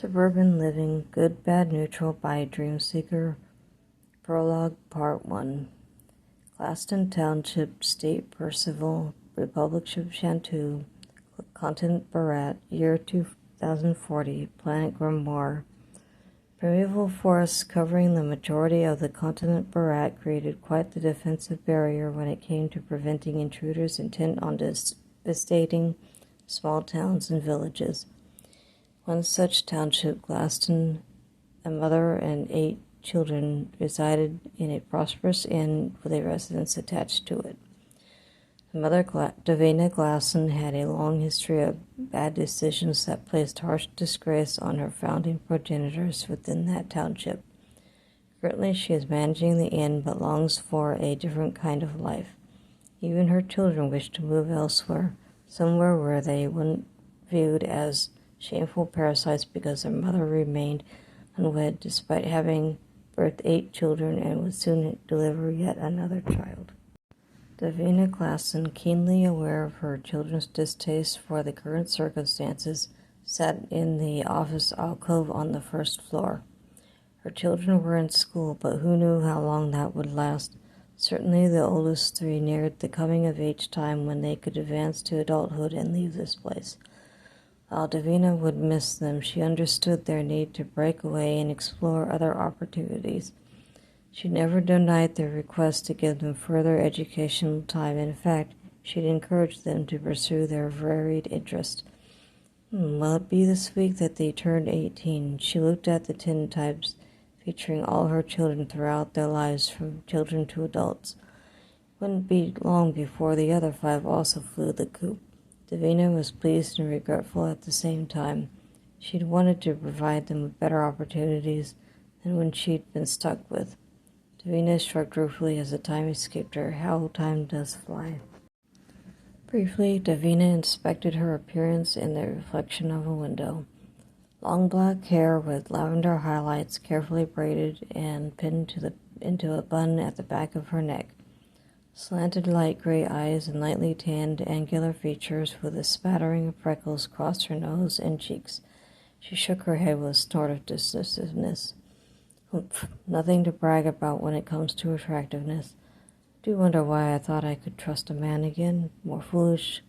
Suburban Living, Good, Bad, Neutral by Dreamseeker. Prologue, Part 1. Glaston Township, State Percival, Republic of Shantou, Continent Barat, Year 2040, Planet Grimoire. Primeval forests covering the majority of the continent Barat created quite the defensive barrier when it came to preventing intruders intent on devastating small towns and villages. One such township, Glaston, a mother and 8 children, resided in a prosperous inn with a residence attached to it. The mother, Davina Glasson, had a long history of bad decisions that placed harsh disgrace on her founding progenitors within that township. Currently, she is managing the inn but longs for a different kind of life. Even her children wish to move elsewhere, somewhere where they wouldn't viewed as shameful parasites because their mother remained unwed despite having birthed 8 children and would soon deliver yet another child. Davina Glasson, keenly aware of her children's distaste for the current circumstances, sat in the office alcove on the first floor. Her children were in school, but who knew how long that would last? Certainly the oldest 3 neared the coming-of-age time when they could advance to adulthood and leave this place. While Davina would miss them, she understood their need to break away and explore other opportunities. She never denied their request to give them further educational time. In fact, she'd encouraged them to pursue their varied interests. Will it be this week that they turned 18? She looked at the tintypes featuring all her children throughout their lives, from children to adults. It wouldn't be long before the other 5 also flew the coop. Davina was pleased and regretful at the same time. She'd wanted to provide them with better opportunities than when she'd been stuck with. Davina shrugged ruefully as the time escaped her. How time does fly. Briefly, Davina inspected her appearance in the reflection of a window. Long black hair with lavender highlights carefully braided and pinned into a bun at the back of her neck. Slanted light gray eyes and lightly tanned angular features with a spattering of freckles crossed her nose and cheeks. She shook her head with a snort of dismissiveness. Nothing to brag about when it comes to attractiveness. I do wonder why I thought I could trust a man again. More foolish.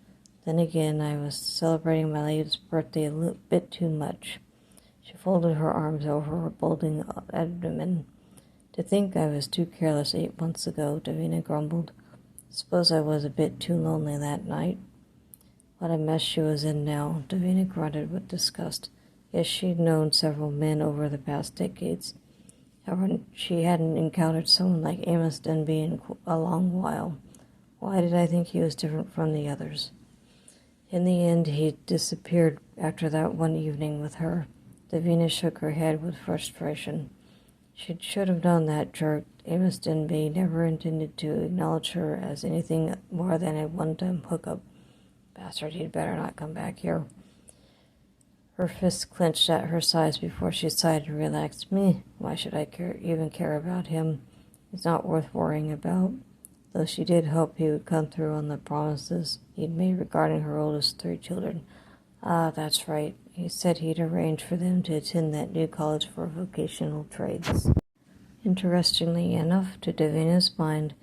Then again, I was celebrating my latest birthday a little bit too much. She folded her arms over her bulging abdomen. To think I was too careless 8 months ago, Davina grumbled. Suppose I was a bit too lonely that night. What a mess she was in now, Davina grunted with disgust. Yes, she'd known several men over the past decades. However, she hadn't encountered someone like Amos Denby in a long while. Why did I think he was different from the others? In the end, he disappeared after that one evening with her. Davina shook her head with frustration. She should have known that jerk. Amos Denby never intended to acknowledge her as anything more than a one-time hookup. Bastard, he'd better not come back here. Her fists clenched at her sides before she sighed and relaxed. Me, why should I even care about him? He's not worth worrying about. Though she did hope he would come through on the promises he'd made regarding her oldest 3 children. Ah, that's right. He said he'd arranged for them to attend that new college for vocational trades. Interestingly enough, to Davina's mind,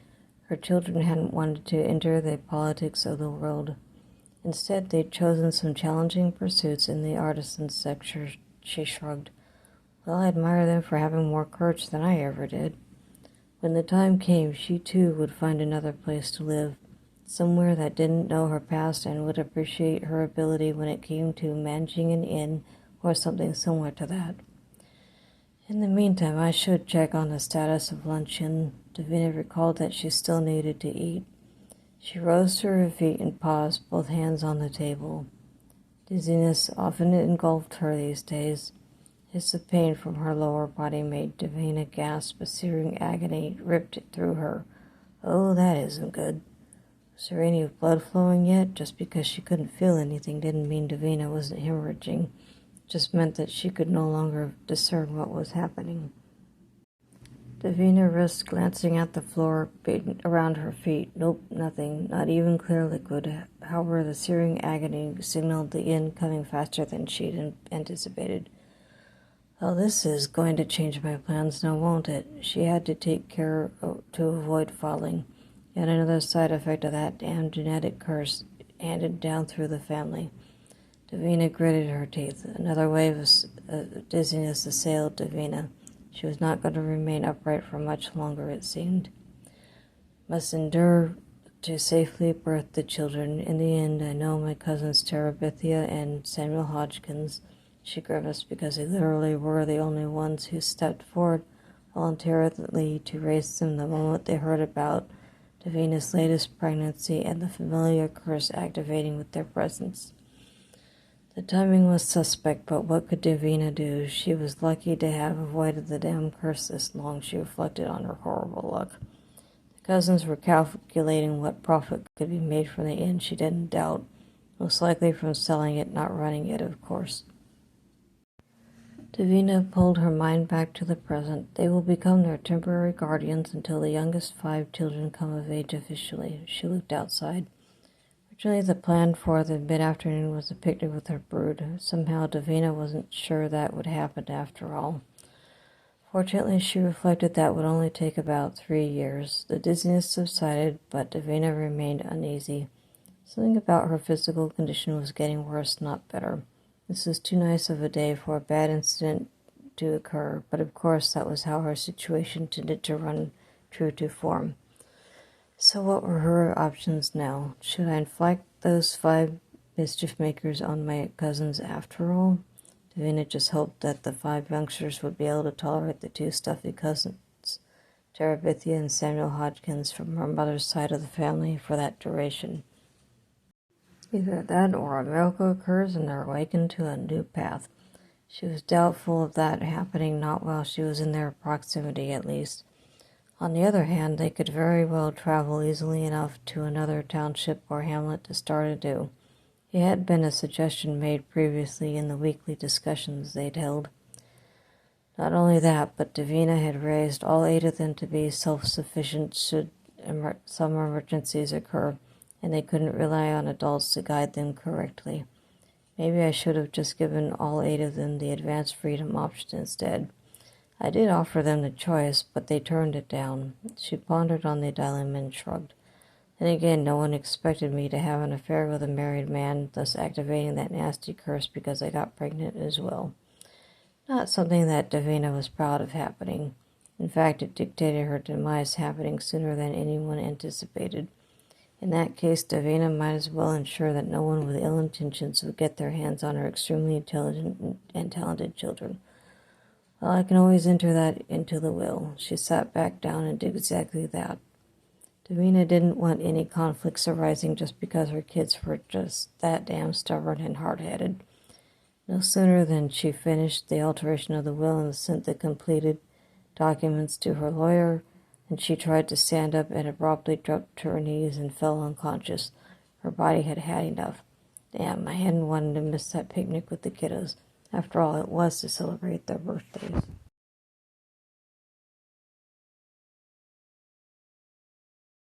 her children hadn't wanted to enter the politics of the world. Instead, they'd chosen some challenging pursuits in the artisan sector. She shrugged. Well, I admire them for having more courage than I ever did. When the time came, she too would find another place to live, somewhere that didn't know her past and would appreciate her ability when it came to managing an inn or something similar to that. In the meantime, I should check on the status of luncheon. Davina recalled that she still needed to eat. She rose to her feet and paused, both hands on the table. Dizziness often engulfed her these days. Hiss of pain from her lower body made Davina gasp. A searing agony ripped through her. Oh, that isn't good. Was there any blood flowing yet? Just because she couldn't feel anything didn't mean Davina wasn't hemorrhaging. It just meant that she could no longer discern what was happening. Davina risked glancing at the floor around her feet. Nope, nothing, not even clear liquid. However, the searing agony signaled the end coming faster than she'd anticipated. Oh, this is going to change my plans now, won't it? She had to take care to avoid falling. Yet another side effect of that damn genetic curse handed down through the family. Davina gritted her teeth. Another wave of dizziness assailed Davina. She was not going to remain upright for much longer, it seemed. Must endure to safely birth the children. In the end, I know my cousins Terabithia and Samuel Hodgkins. She grimaced because they literally were the only ones who stepped forward voluntarily to raise them the moment they heard about Davina's latest pregnancy and the familiar curse activating with their presence. The timing was suspect, but what could Davina do? She was lucky to have avoided the damn curse this long, she reflected on her horrible luck. The cousins were calculating what profit could be made from the inn, she didn't doubt. Most likely from selling it, not running it, of course. Davina pulled her mind back to the present. They will become their temporary guardians until the youngest 5 children come of age officially. She looked outside. Originally, the plan for the mid-afternoon was a picnic with her brood. Somehow, Davina wasn't sure that would happen after all. Fortunately, she reflected that would only take about 3 years. The dizziness subsided, but Davina remained uneasy. Something about her physical condition was getting worse, not better. This was too nice of a day for a bad incident to occur, but of course that was how her situation tended to run true to form. So what were her options now? Should I inflict those 5 mischief makers on my cousins after all? Davina just hoped that the 5 youngsters would be able to tolerate the 2 stuffy cousins, Terabithia and Samuel Hodgkins, from her mother's side of the family for that duration. Either that or a miracle occurs and they're awakened to a new path. She was doubtful of that happening, not while she was in their proximity at least. On the other hand, they could very well travel easily enough to another township or hamlet to start anew. It had been a suggestion made previously in the weekly discussions they'd held. Not only that, but Davina had raised all 8 of them to be self-sufficient should some emergencies occur, and they couldn't rely on adults to guide them correctly. Maybe I should have just given all 8 of them the advanced freedom option instead. I did offer them the choice, but they turned it down. She pondered on the dilemma and shrugged. Then again, no one expected me to have an affair with a married man, thus activating that nasty curse because I got pregnant as well. Not something that Davina was proud of happening. In fact, it dictated her demise happening sooner than anyone anticipated. In that case, Davina might as well ensure that no one with ill intentions would get their hands on her extremely intelligent and talented children. Well, I can always enter that into the will. She sat back down and did exactly that. Davina didn't want any conflicts arising just because her kids were just that damn stubborn and hard-headed. No sooner than she finished the alteration of the will and sent the completed documents to her lawyer, and she tried to stand up and abruptly dropped to her knees and fell unconscious. Her body had had enough. Damn, I hadn't wanted to miss that picnic with the kiddos. After all, it was to celebrate their birthdays.